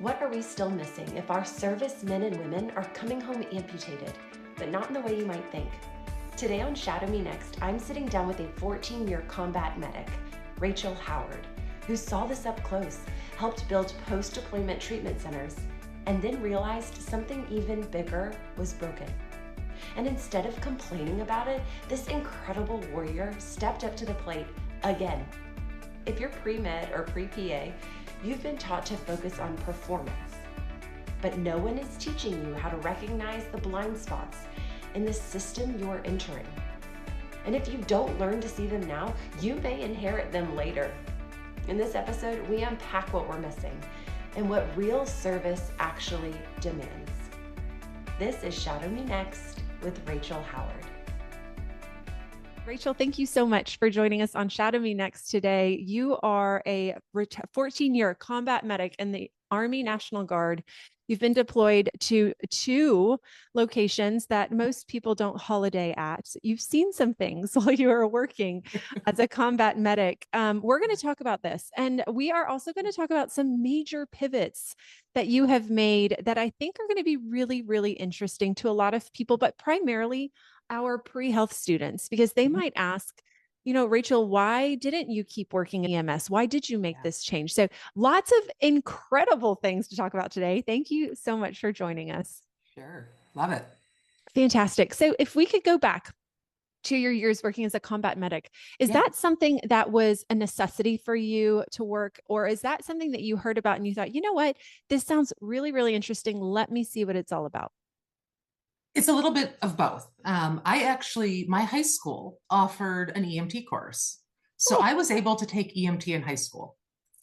What are we still missing if our service men and women are coming home amputated, but not in the way you might think? Today on Shadow Me Next, I'm sitting down with a 14-year combat medic, Rachel Howard, who saw this up close, helped build post-deployment treatment centers, and then realized something even bigger was broken. And instead of complaining about it, this incredible warrior stepped up to the plate again. If you're pre-med or pre-PA, you've been taught to focus on performance, but no one is teaching you how to recognize the blind spots in the system you're entering. And if you don't learn to see them now, you may inherit them later. In this episode, we unpack what we're missing and what real service actually demands. This is Shadow Me Next with Rachel Howard. Rachel, thank you so much for joining us on Shadow Me Next today. You are a 14-year combat medic in the Army National Guard. You've been deployed to 2 locations that most people don't holiday at. You've seen some things while you were working as a combat medic. We're going to talk about this. And we are also going to talk about some major pivots that you have made that I think are going to be really, really interesting to a lot of people, but primarily our pre-health students, because they might ask, Rachel, why didn't you keep working in EMS? Why did you make this change? So lots of incredible things to talk about today. Thank you so much for joining us. Sure. Love it. Fantastic. So if we could go back to your years working as a combat medic, is that something that was a necessity for you to work? Or is that something that you heard about and you thought, you know what, this sounds really, really interesting. Let me see what it's all about. It's a little bit of both. My high school offered an EMT course. So I was able to take EMT in high school.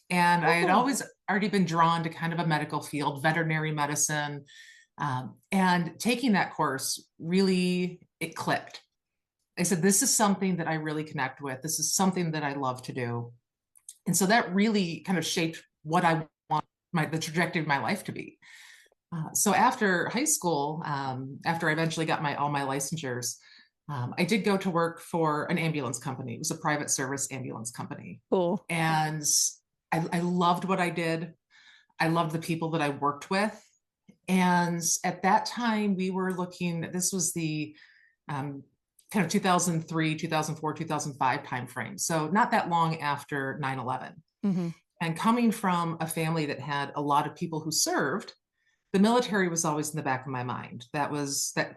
And I had always already been drawn to kind of a medical field, veterinary medicine. And taking that course, really, it clicked. I said, this is something that I really connect with. This is something that I love to do. And so that really kind of shaped what I want the trajectory of my life to be. So after high school, after I eventually got all my licensures, I did go to work for an ambulance company. It was a private service ambulance company. Cool. And I loved what I did. I loved the people that I worked with. And at that time, we were looking, this was the kind of 2003, 2004, 2005 timeframe. So not that long after 9/11. Mm-hmm. And coming from a family that had a lot of people who served, the military was always in the back of my mind. That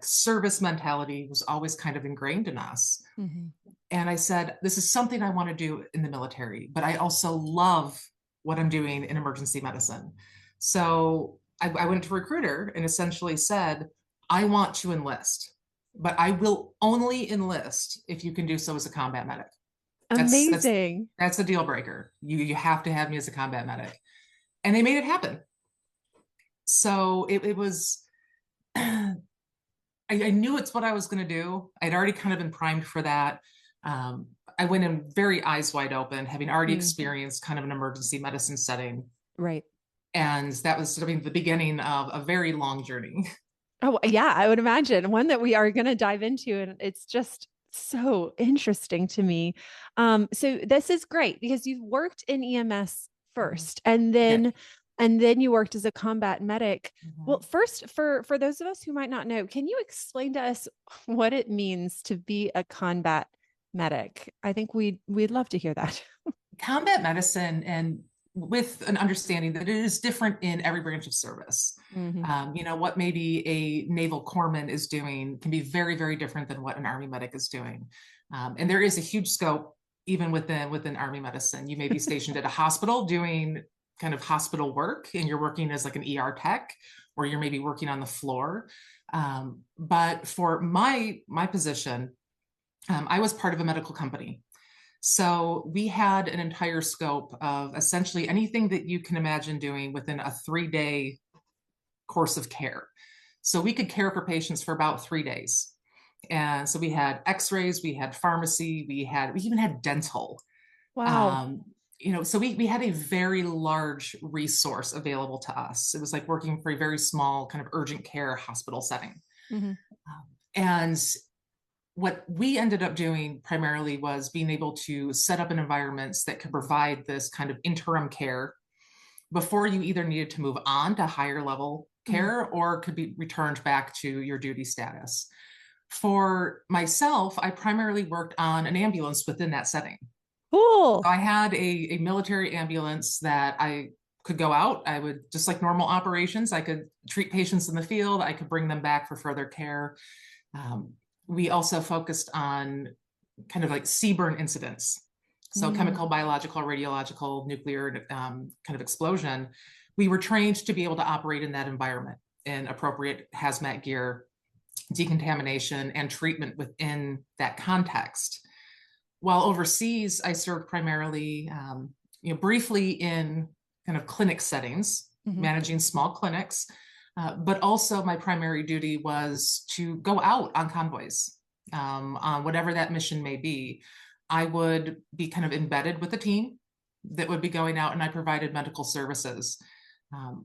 service mentality was always kind of ingrained in us. Mm-hmm. And I said, this is something I want to do in the military, but I also love what I'm doing in emergency medicine. So I went to a recruiter and essentially said, I want to enlist, but I will only enlist if you can do so as a combat medic. Amazing. That's a deal breaker. You have to have me as a combat medic. And they made it happen. So it was, I knew it's what I was going to do. I'd already kind of been primed for that. I went in very eyes wide open, having already experienced kind of an emergency medicine setting. Right. And that was the beginning of a very long journey. Oh, yeah, I would imagine. One that we are going to dive into. And it's just so interesting to me. So this is great because you've worked in EMS first, and then you worked as a combat medic. Mm-hmm. Well, first, for those of us who might not know, can you explain to us what it means to be a combat medic? I think we'd love to hear that. Combat medicine, and with an understanding that it is different in every branch of service. Mm-hmm. What maybe a naval corpsman is doing can be very, very different than what an Army medic is doing. And there is a huge scope even within Army medicine. You may be stationed at a hospital doing kind of hospital work, and you're working as like an ER tech, or you're maybe working on the floor. But for my position, I was part of a medical company. So we had an entire scope of essentially anything that you can imagine doing within a 3-day course of care. So we could care for patients for about 3 days. And so we had x-rays, we had pharmacy, we even had dental. Wow. So we had a very large resource available to us. It was like working for a very small kind of urgent care hospital setting. Mm-hmm. And what we ended up doing primarily was being able to set up an environments that could provide this kind of interim care before you either needed to move on to higher level care or could be returned back to your duty status. For myself, I primarily worked on an ambulance within that setting. Cool. So I had a military ambulance that I could go out. I would, just like normal operations, I could treat patients in the field. I could bring them back for further care. We also focused on kind of like CBRN incidents. So chemical, biological, radiological, nuclear kind of explosion. We were trained to be able to operate in that environment in appropriate hazmat gear, decontamination, and treatment within that context. While overseas, I served primarily, briefly in kind of clinic settings, managing small clinics, but also my primary duty was to go out on convoys, on whatever that mission may be. I would be kind of embedded with a team that would be going out, and I provided medical services,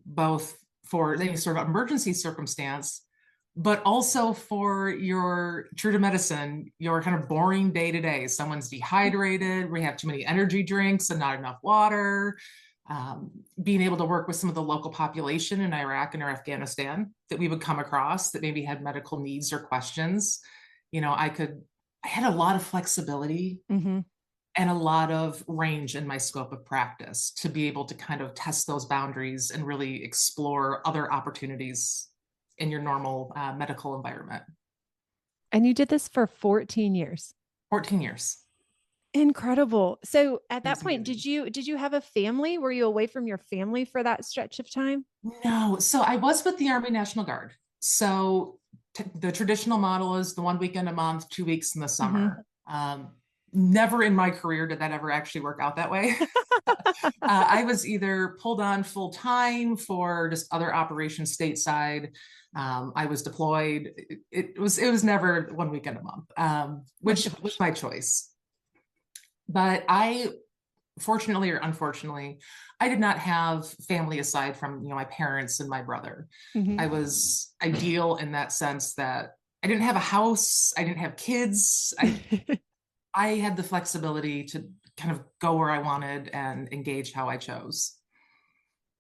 both for any sort of emergency circumstance, but also for your true to medicine, your kind of boring day to day. Someone's dehydrated, we have too many energy drinks and not enough water. Being able to work with some of the local population in Iraq and or Afghanistan that we would come across that maybe had medical needs or questions. I had a lot of flexibility and a lot of range in my scope of practice to be able to kind of test those boundaries and really explore other opportunities in your normal medical environment. And you did this for 14 years. 14 years. Incredible. So at that point, did you have a family? Were you away from your family for that stretch of time? No. So I was with the Army National Guard. So the traditional model is the 1 weekend a month, 2 weeks in the summer. Never in my career did that ever actually work out that way. I was either pulled on full time for just other operations stateside. I was deployed. It was never 1 weekend a month, which was my choice. But I, fortunately or unfortunately, I did not have family aside from, my parents and my brother. I was ideal in that sense that I didn't have a house. I didn't have kids. I had the flexibility to kind of go where I wanted and engage how I chose.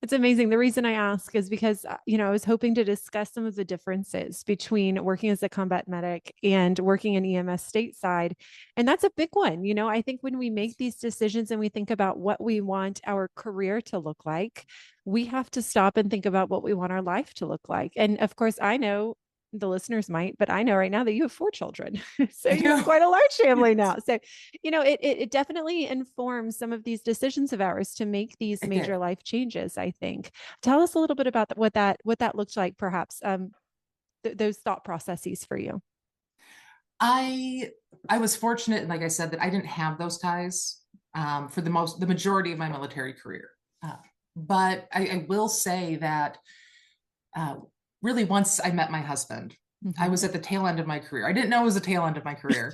It's amazing. The reason I ask is because, I was hoping to discuss some of the differences between working as a combat medic and working in EMS stateside. And that's a big one. I think when we make these decisions and we think about what we want our career to look like, we have to stop and think about what we want our life to look like. And of course, I know the listeners might, but I know right now that you have 4 children. So you have quite a large family now. So, it definitely informs some of these decisions of ours to make these major life changes, I think. Tell us a little bit about what that looked like, perhaps, those thought processes for you. I was fortunate, like I said, that I didn't have those ties for the majority of my military career. But I will say that really, once I met my husband, I was at the tail end of my career. I didn't know it was the tail end of my career,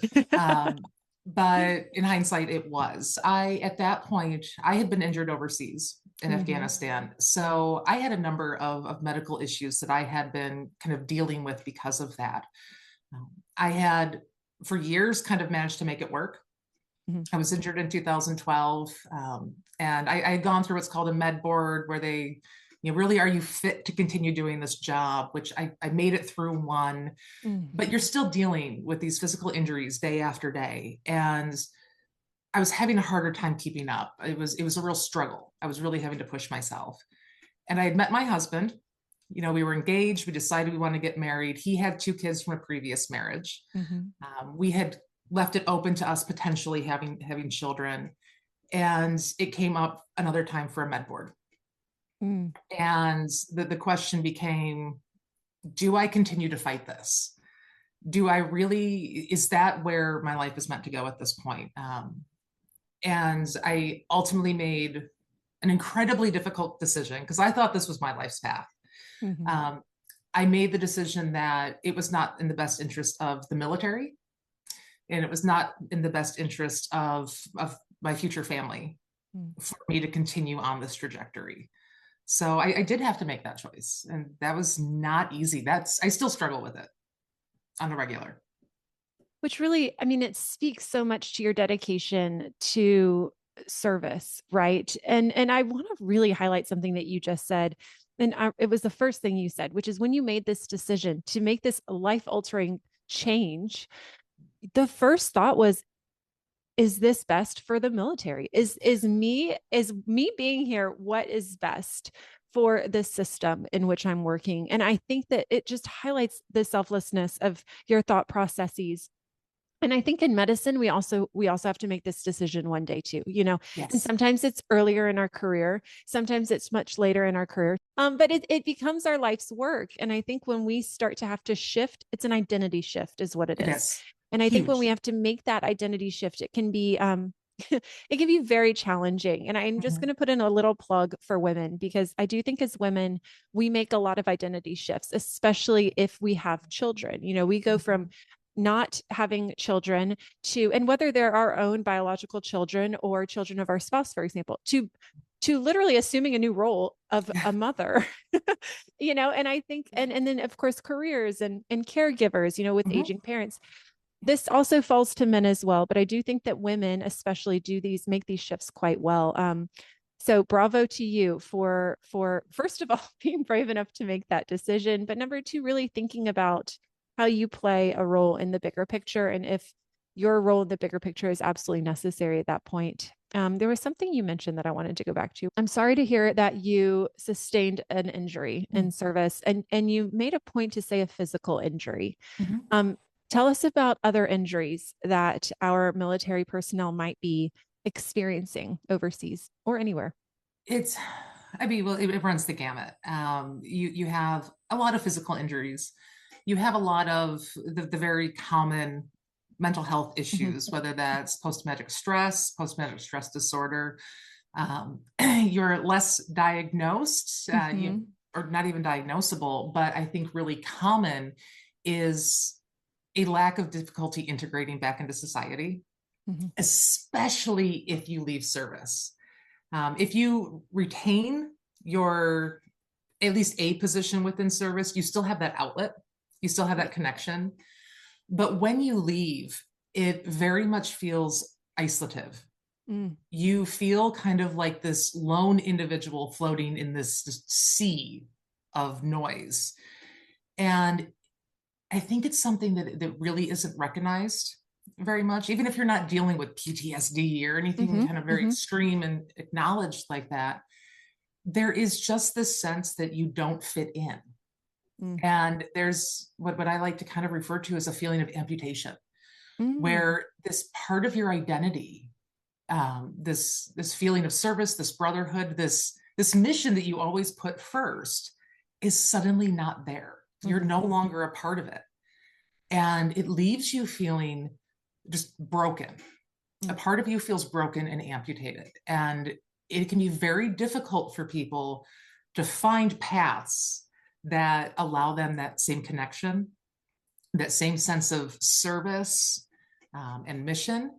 but in hindsight, it was. At that point, I had been injured overseas in Afghanistan. So I had a number of medical issues that I had been kind of dealing with because of that. I had, for years, kind of managed to make it work. I was injured in 2012, and I had gone through what's called a med board where they, really, are you fit to continue doing this job? Which I made it through one, but you're still dealing with these physical injuries day after day. And I was having a harder time keeping up. It was a real struggle. I was really having to push myself. And I had met my husband. We were engaged. We decided we wanted to get married. He had 2 kids from a previous marriage. We had left it open to us potentially having children. And it came up another time for a med board. And the question became, do I continue to fight this? Is that where my life is meant to go at this point? And I ultimately made an incredibly difficult decision because I thought this was my life's path. I made the decision that it was not in the best interest of the military, and it was not in the best interest of my future family for me to continue on this trajectory. So I did have to make that choice, and that was not easy. I still struggle with it on a regular. Which really, it speaks so much to your dedication to service, right? And I want to really highlight something that you just said. And it was the first thing you said, which is when you made this decision to make this life-altering change, the first thought was, is this best for the military? Is me being here what is best for the system in which I'm working? And I think that it just highlights the selflessness of your thought processes. And I think in medicine, we also have to make this decision one day too, and Yes. sometimes it's earlier in our career, sometimes it's much later in our career. But it becomes our life's work. And I think when we start to have to shift, it's an identity shift is what it is. Yes. And I think when we Huge. have to make that identity shift, it can be it can be very challenging. And I'm just going to put in a little plug for women, because I do think as women, we make a lot of identity shifts, especially if we have children. We go from not having children to, and whether they're our own biological children or children of our spouse, for example, to literally assuming a new role of a mother, and I think, and then of course, careers and caregivers, with aging parents. This also falls to men as well, but I do think that women especially make these shifts quite well. So bravo to you for first of all, being brave enough to make that decision, but number two, really thinking about how you play a role in the bigger picture, and if your role in the bigger picture is absolutely necessary at that point. There was something you mentioned that I wanted to go back to. I'm sorry to hear that you sustained an injury in service, and you made a point to say a physical injury. Tell us about other injuries that our military personnel might be experiencing overseas or anywhere. It runs the gamut. You have a lot of physical injuries. You have a lot of the very common mental health issues, whether that's post-traumatic stress disorder. You're less diagnosed, or not even diagnosable, but I think really common is a lack of difficulty integrating back into society, especially if you leave service. If you retain your at least a position within service, you still have that outlet, you still have that connection. But when you leave, it very much feels isolative. You feel kind of like this lone individual floating in this sea of noise. And I think it's something that really isn't recognized very much, even if you're not dealing with PTSD or anything kind of very extreme and acknowledged like that. There is just this sense that you don't fit in. And there's what I like to kind of refer to as a feeling of amputation, where this part of your identity, this feeling of service, this brotherhood, this mission that you always put first is suddenly not there. You're no longer a part of it. And it leaves you feeling just broken. A part of you feels broken and amputated. And it can be very difficult for people to find paths that allow them that same connection, that same sense of service and mission.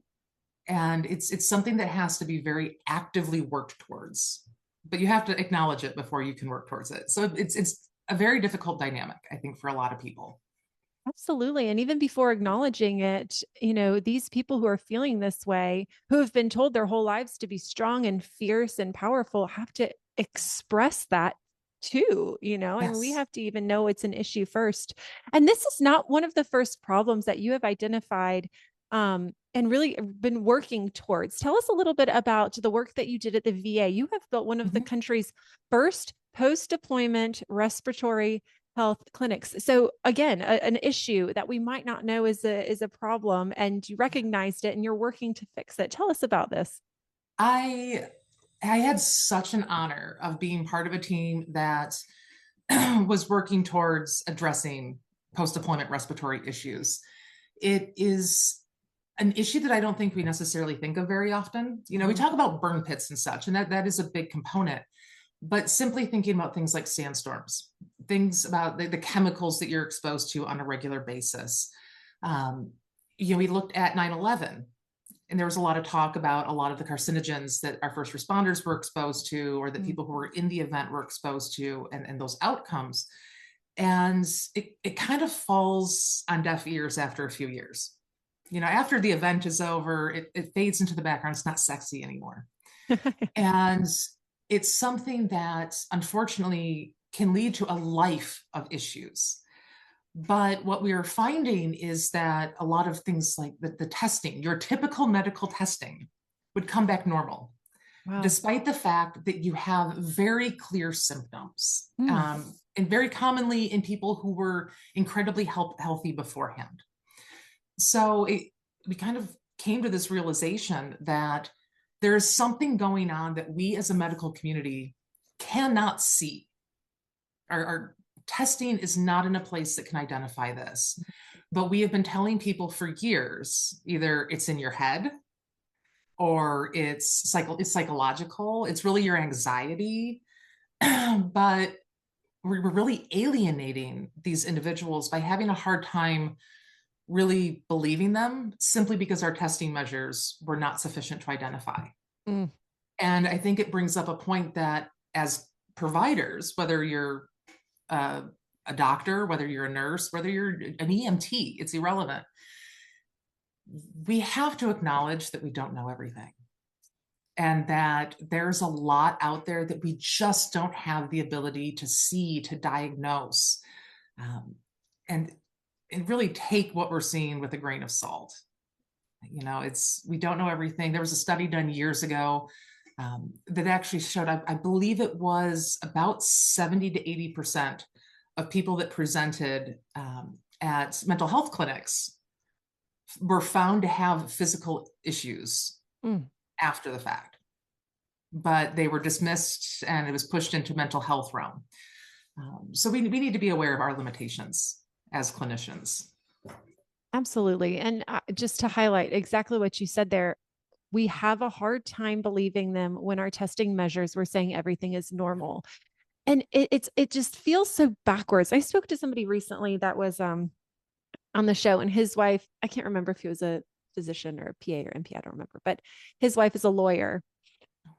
And it's something that has to be very actively worked towards, but you have to acknowledge it before you can work towards it. So it's a very difficult dynamic, I think, for a lot of people. Absolutely. And even before acknowledging it, these people who are feeling this way, who have been told their whole lives to be strong and fierce and powerful, have to express that too, and we have to even know it's an issue first. And this is not one of the first problems that you have identified and really been working towards. Tell us a little bit about the work that you did at the VA. You have built one of the country's first post-deployment respiratory health clinics. So again, an issue that we might not know is a problem, and you recognized it and you're working to fix it. Tell us about this. I had such an honor of being part of a team that was working towards addressing post-deployment respiratory issues. It is an issue that I don't think we necessarily think of very often. We talk about burn pits and such, and that is a big component. But simply thinking about things like sandstorms, things about the chemicals that you're exposed to on a regular basis. We looked at 9/11, and there was a lot of talk about a lot of the carcinogens that our first responders were exposed to, or that people who were in the event were exposed to, and those outcomes. And it kind of falls on deaf ears after a few years. after the event is over, it fades into the background. It's not sexy anymore. And it's something that unfortunately can lead to a life of issues. But what we are finding is that a lot of things like the testing, your typical medical testing, would come back normal. Wow. Despite the fact that you have very clear symptoms, and very commonly in people who were incredibly healthy beforehand. So we kind of came to this realization that there's something going on that we as a medical community cannot see. Our testing is not in a place that can identify this, but we have been telling people for years, either it's in your head or it's psychological, it's really your anxiety, but we're really alienating these individuals by having a hard time really believing them simply because our testing measures were not sufficient to identify. And I think it brings up a point that as providers, whether you're a doctor, whether you're a nurse, whether you're an EMT, it's irrelevant. We have to acknowledge that we don't know everything and that there's a lot out there that we just don't have the ability to see, to diagnose, and really take what we're seeing with a grain of salt. We don't know everything. There was a study done years ago that actually showed, I believe it was about 70 to 80% of people that presented at mental health clinics were found to have physical issues after the fact, but they were dismissed and it was pushed into mental health realm. So we need to be aware of our limitations as clinicians. Absolutely. And just to highlight exactly what you said there, we have a hard time believing them when our testing measures were saying everything is normal. And it just feels so backwards. I spoke to somebody recently that was on the show, and his wife, I can't remember if he was a physician or a PA or NP, I don't remember, but his wife is a lawyer.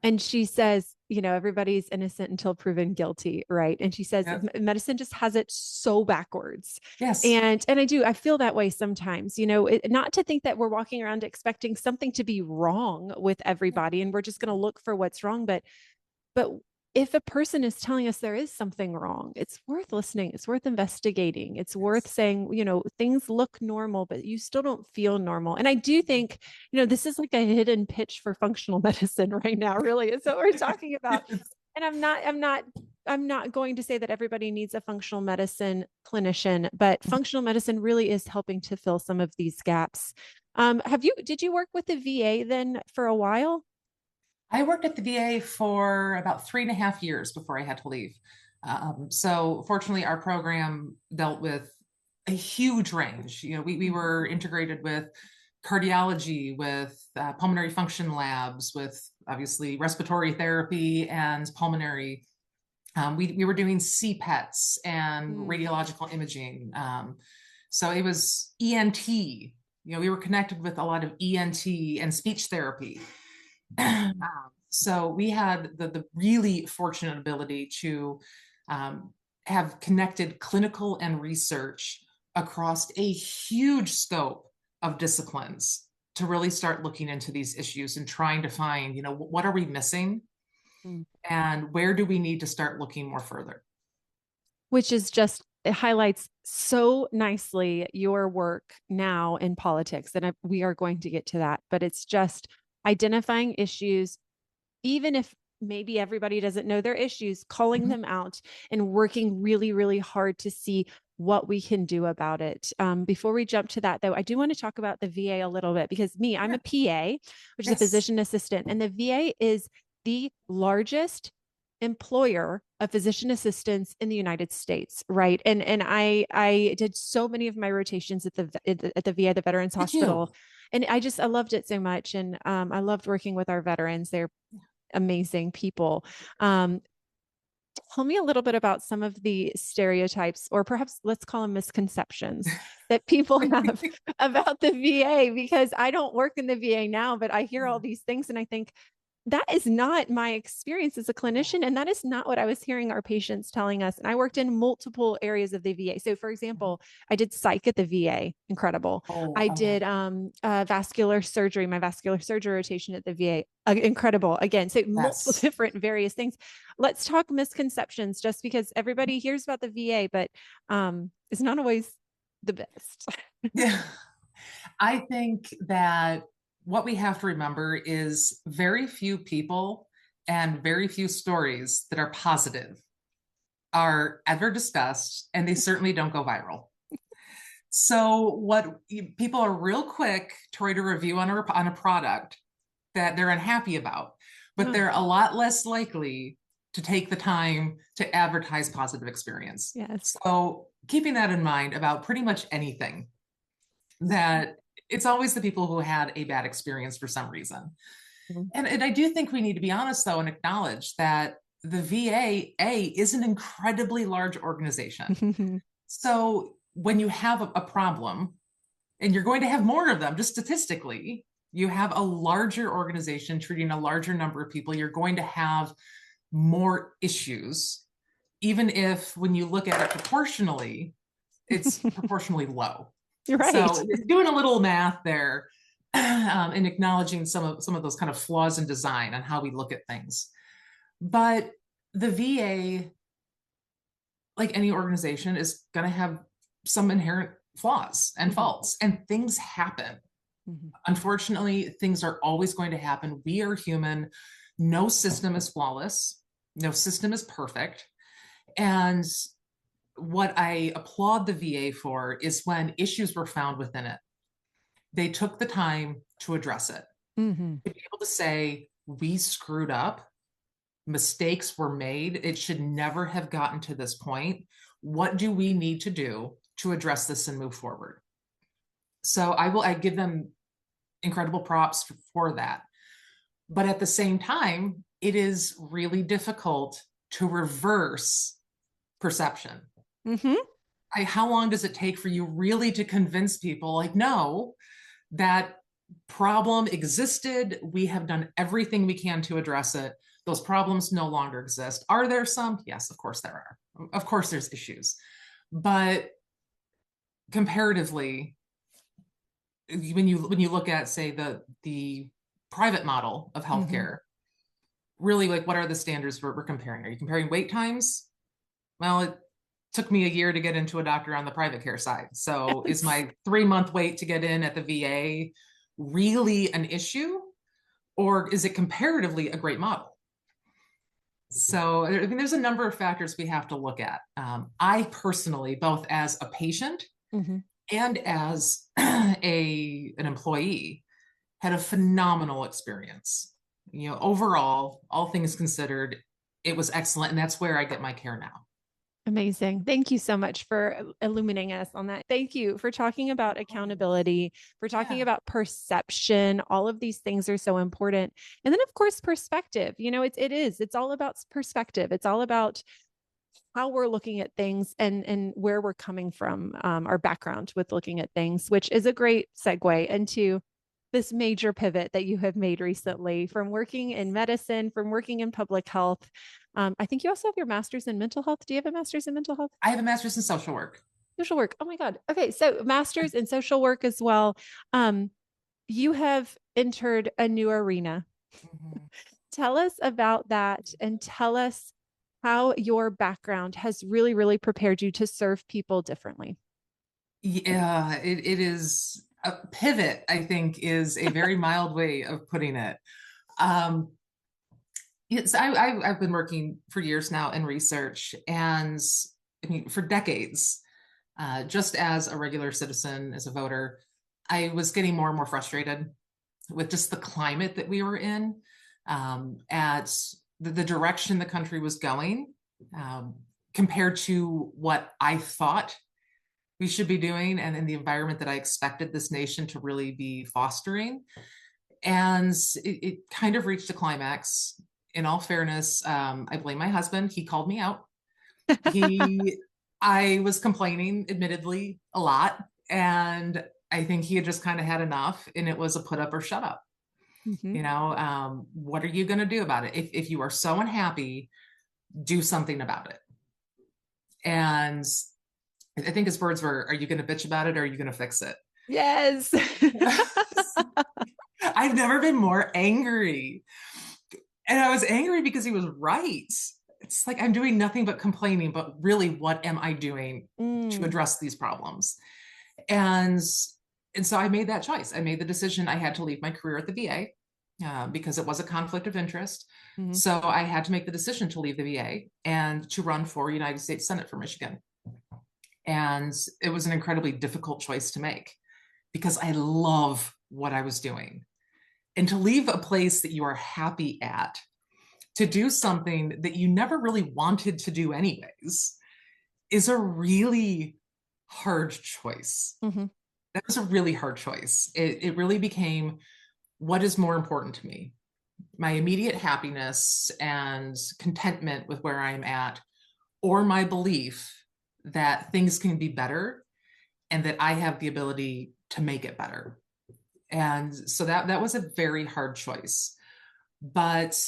And she says, everybody's innocent until proven guilty, right? And she says, medicine just has it so backwards. Yes. And I feel that way sometimes, not to think that we're walking around expecting something to be wrong with everybody and we're just going to look for what's wrong. But if a person is telling us there is something wrong, it's worth listening. It's worth investigating. It's worth saying, things look normal, but you still don't feel normal. And I do think, this is like a hidden pitch for functional medicine right now, really. It's what we're talking about. And I'm not going to say that everybody needs a functional medicine clinician, but functional medicine really is helping to fill some of these gaps. Did you work with the VA then for a while? I worked at the VA for about 3.5 years before I had to leave. So fortunately, our program dealt with a huge range. We were integrated with cardiology, with pulmonary function labs, with obviously respiratory therapy and pulmonary. We were doing CPETs and radiological imaging. So it was ENT. We were connected with a lot of ENT and speech therapy. So we had the really fortunate ability to have connected clinical and research across a huge scope of disciplines to really start looking into these issues and trying to find, what are we missing and where do we need to start looking more further? Which is just, it highlights so nicely your work now in politics. And we are going to get to that, but it's just identifying issues, even if maybe everybody doesn't know their issues, calling them out and working really, really hard to see what we can do about it. Before we jump to that, though, I do want to talk about the VA a little bit because I'm a PA, which is a physician assistant, and the VA is the largest employer of physician assistants in the United States, right? And I did so many of my rotations at the VA, the Veterans Hospital. And I loved it so much. And I loved working with our veterans. They're amazing people. Tell me a little bit about some of the stereotypes, or perhaps let's call them misconceptions, that people have about the VA, because I don't work in the VA now, but I hear all these things and I think, that is not my experience as a clinician. And that is not what I was hearing our patients telling us. And I worked in multiple areas of the VA. So for example, I did psych at the VA. Incredible. I did vascular surgery, my vascular surgery rotation at the VA. Incredible. Again, so multiple different various things. Let's talk misconceptions, just because everybody hears about the VA, but it's not always the best. Yeah. I think that what we have to remember is very few people and very few stories that are positive are ever discussed, and they certainly don't go viral. So what people are real quick to write a review on a product that they're unhappy about, but they're a lot less likely to take the time to advertise positive experience. Yes. So keeping that in mind about pretty much anything, that it's always the people who had a bad experience for some reason. And I do think we need to be honest, though, and acknowledge that the VA is an incredibly large organization. So when you have a problem, and you're going to have more of them, just statistically, you have a larger organization treating a larger number of people, you're going to have more issues, even if when you look at it proportionally, it's proportionally low. You're right. So doing a little math there and acknowledging some of those kind of flaws in design on how we look at things. But the VA, like any organization, is going to have some inherent flaws and faults, and things happen. Unfortunately, things are always going to happen. We are human. No system is flawless. No system is perfect. And what I applaud the VA for is when issues were found within it, they took the time to address it. To be able to say, we screwed up, mistakes were made, it should never have gotten to this point. What do we need to do to address this and move forward? So I give them incredible props for that. But at the same time, it is really difficult to reverse perception. How long does it take for you really to convince people, like, no, that problem existed, we have done everything we can to address it, those problems no longer exist? Are there some? Yes, of course there are. Of course there's issues. But comparatively, when you look at, say, the private model of healthcare, really, like, what are the standards we're comparing? Are you comparing wait times? Well, it took me a year to get into a doctor on the private care side. So is my 3-month wait to get in at the VA really an issue, or is it comparatively a great model? So I mean, there's a number of factors we have to look at. I personally, both as a patient and as an employee, had a phenomenal experience. You know, overall, all things considered, it was excellent. And that's where I get my care now. Amazing. Thank you so much for illuminating us on that. Thank you for talking about accountability, for talking about perception. All of these things are so important. And then, of course, perspective. You know, it's all about perspective. It's all about how we're looking at things and where we're coming from, our background with looking at things, which is a great segue into this major pivot that you have made recently from working in medicine, from working in public health. I think you also have your master's in mental health. Do you have a master's in mental health? I have a master's in social work. Social work. Oh my God. Okay. So master's in social work as well. You have entered a new arena. Tell us about that, and tell us how your background has really, really prepared you to serve people differently. Yeah, it is a pivot, I think, is a very mild way of putting it. Yes, I've been working for years now in research, and I mean, for decades, just as a regular citizen, as a voter, I was getting more and more frustrated with just the climate that we were in, at the direction the country was going, compared to what I thought we should be doing, and in the environment that I expected this nation to really be fostering. And it kind of reached a climax. In all fairness, I blame my husband. He called me out. I was complaining, admittedly, a lot. And I think he had just kind of had enough, and it was a put up or shut up. Mhm. What are you going to do about it? If you are so unhappy, do something about it. And I think his words were, are you going to bitch about it or are you going to fix it? Yes. I've never been more angry. And I was angry because he was right. It's like I'm doing nothing but complaining, but really, what am I doing to address these problems? And so I made that choice. I made the decision. I had to leave my career at the VA because it was a conflict of interest. Mhm. So I had to make the decision to leave the VA and to run for United States Senate for Michigan. And it was an incredibly difficult choice to make because I love what I was doing. And to leave a place that you are happy at, to do something that you never really wanted to do anyways, is a really hard choice. Mhm. That was a really hard choice. It really became, what is more important to me? My immediate happiness and contentment with where I'm at, or my belief that things can be better and that I have the ability to make it better. And so that was a very hard choice. But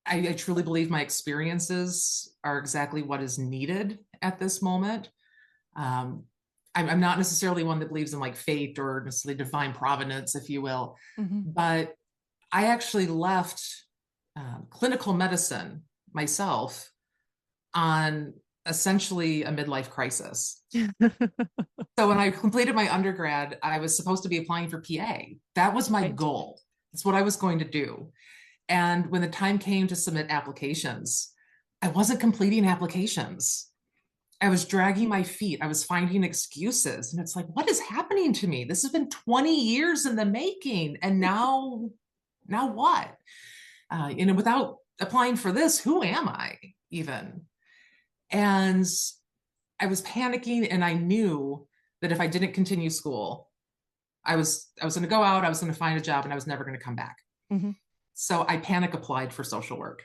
I truly believe my experiences are exactly what is needed at this moment. I'm not necessarily one that believes in like fate or necessarily divine providence, if you will, but I actually left clinical medicine myself on essentially a midlife crisis. So when I completed my undergrad, I was supposed to be applying for PA. That was my goal. That's what I was going to do. And when the time came to submit applications, I wasn't completing applications. I was dragging my feet. I was finding excuses. And it's like, what is happening to me? This has been 20 years in the making. And now what? Without applying for this, who am I even? And I was panicking, and I knew that if I didn't continue school, I was going to go out, I was going to find a job, and I was never going to come back. So I panic applied for social work.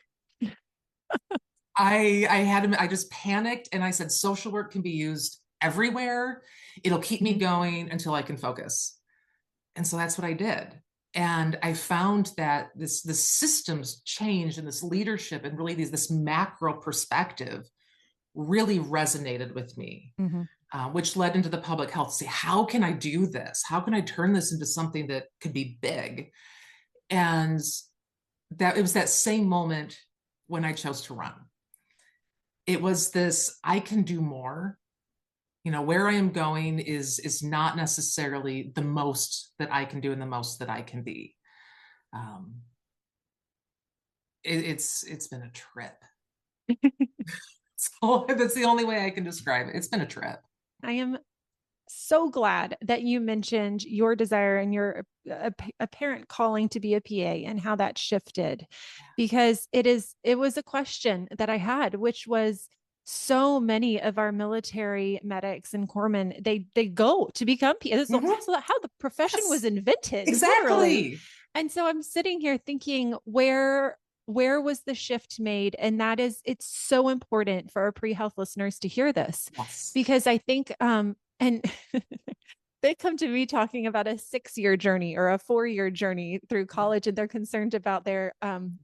I just panicked, and I said, social work can be used everywhere. It'll keep me going until I can focus. And so that's what I did. And I found that the systems change and this leadership and really this macro perspective really resonated with me, which led into the public health. Say, how can I do this? How can I turn this into something that could be big? And that it was that same moment when I chose to run. It was this, I can do more. Where I am going is not necessarily the most that I can do and the most that I can be. It's been a trip. So that's the only way I can describe it. It's been a trip. I am so glad that you mentioned your desire and your apparent calling to be a PA and how that shifted, because it was a question that I had, which was, so many of our military medics and corpsmen, they go to become PAs. That's how the profession was invented. Exactly. Literally. And so I'm sitting here thinking, where was the shift made? And that is, it's so important for our pre-health listeners to hear this, because I think, and they come to me talking about a 6-year journey or a 4-year journey through college, and they're concerned about their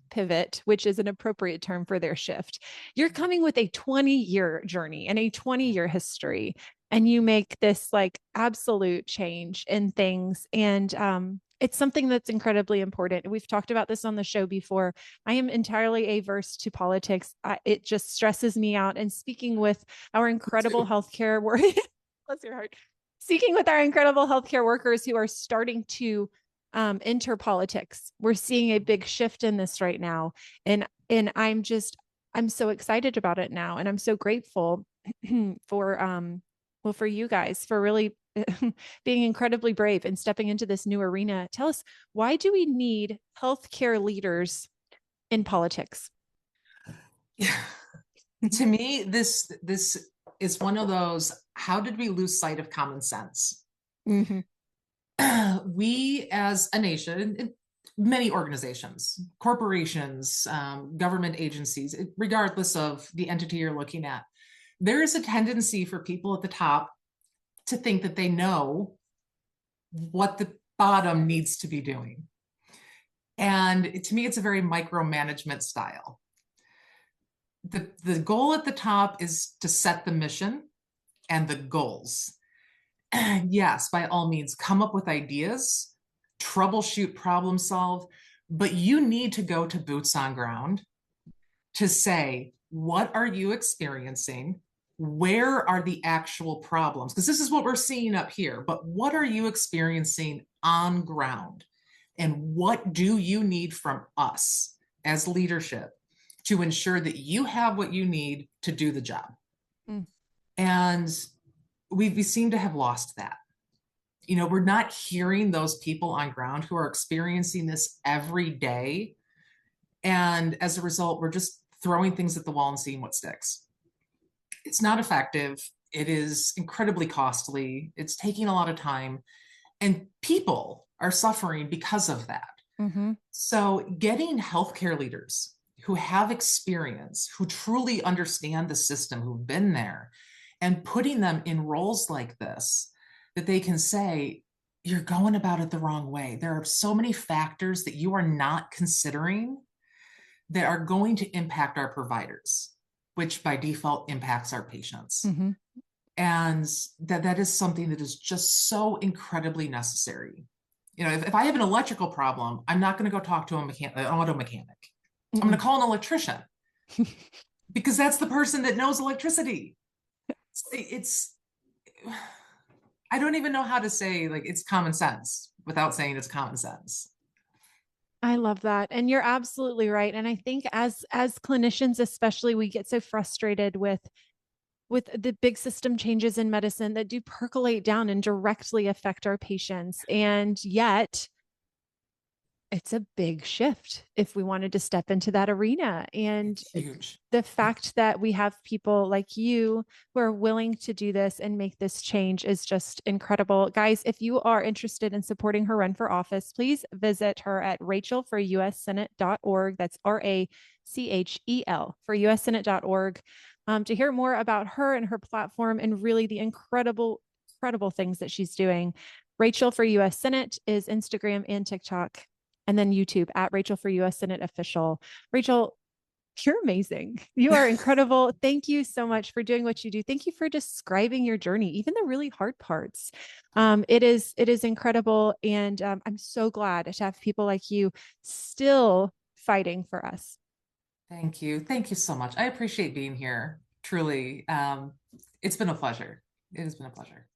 pivot, which is an appropriate term for their shift. You're coming with a 20-year journey and a 20-year history, and you make this like absolute change in things. And it's something that's incredibly important. We've talked about this on the show before. I am entirely averse to politics. It just stresses me out. And speaking with our incredible healthcare work, bless your heart, speaking with our incredible healthcare workers who are starting to enter politics, we're seeing a big shift in this right now. And I'm so excited about it now. And I'm so grateful for you guys for really being incredibly brave and stepping into this new arena. Tell us, why do we need healthcare leaders in politics? To me, this is one of those, how did we lose sight of common sense? We as a nation, many organizations, corporations, government agencies, regardless of the entity you're looking at, there is a tendency for people at the top to think that they know what the bottom needs to be doing. And to me, it's a very micromanagement style. The goal at the top is to set the mission and the goals. Yes, by all means, come up with ideas, troubleshoot, problem solve, but you need to go to boots on ground to say, what are you experiencing? Where are the actual problems? Because this is what we're seeing up here, but what are you experiencing on ground? And what do you need from us as leadership to ensure that you have what you need to do the job? Mm. And we seem to have lost that. You know, we're not hearing those people on ground who are experiencing this every day. And as a result, we're just throwing things at the wall and seeing what sticks. It's not effective. It is incredibly costly. It's taking a lot of time, and people are suffering because of that. Mm-hmm. So getting healthcare leaders who have experience, who truly understand the system, who've been there, and putting them in roles like this, that they can say, you're going about it the wrong way. There are so many factors that you are not considering that are going to impact our providers, which by default impacts our patients. Mm-hmm. And that is something that is just so incredibly necessary. You know, if I have an electrical problem, I'm not going to go talk to an auto mechanic. Mm-hmm. I'm going to call an electrician because that's the person that knows electricity. I don't even know how to say, like, it's common sense without saying it's common sense. I love that. And you're absolutely right. And I think as clinicians, especially, we get so frustrated with the big system changes in medicine that do percolate down and directly affect our patients. And yet it's a big shift if we wanted to step into that arena. And huge. The fact that we have people like you who are willing to do this and make this change is just incredible. Guys, if you are interested in supporting her run for office, please visit her at rachelforussenate.org. That's RACHEL for ussenate.org to hear more about her and her platform and really the incredible things that she's doing. Rachel for US Senate is Instagram and TikTok, and then YouTube at Rachel for US Senate Official. Rachel, you're amazing. You are incredible. Thank you so much for doing what you do. Thank you for describing your journey, even the really hard parts. It is incredible. And I'm so glad to have people like you still fighting for us. Thank you. Thank you so much. I appreciate being here. Truly. It's been a pleasure. It has been a pleasure.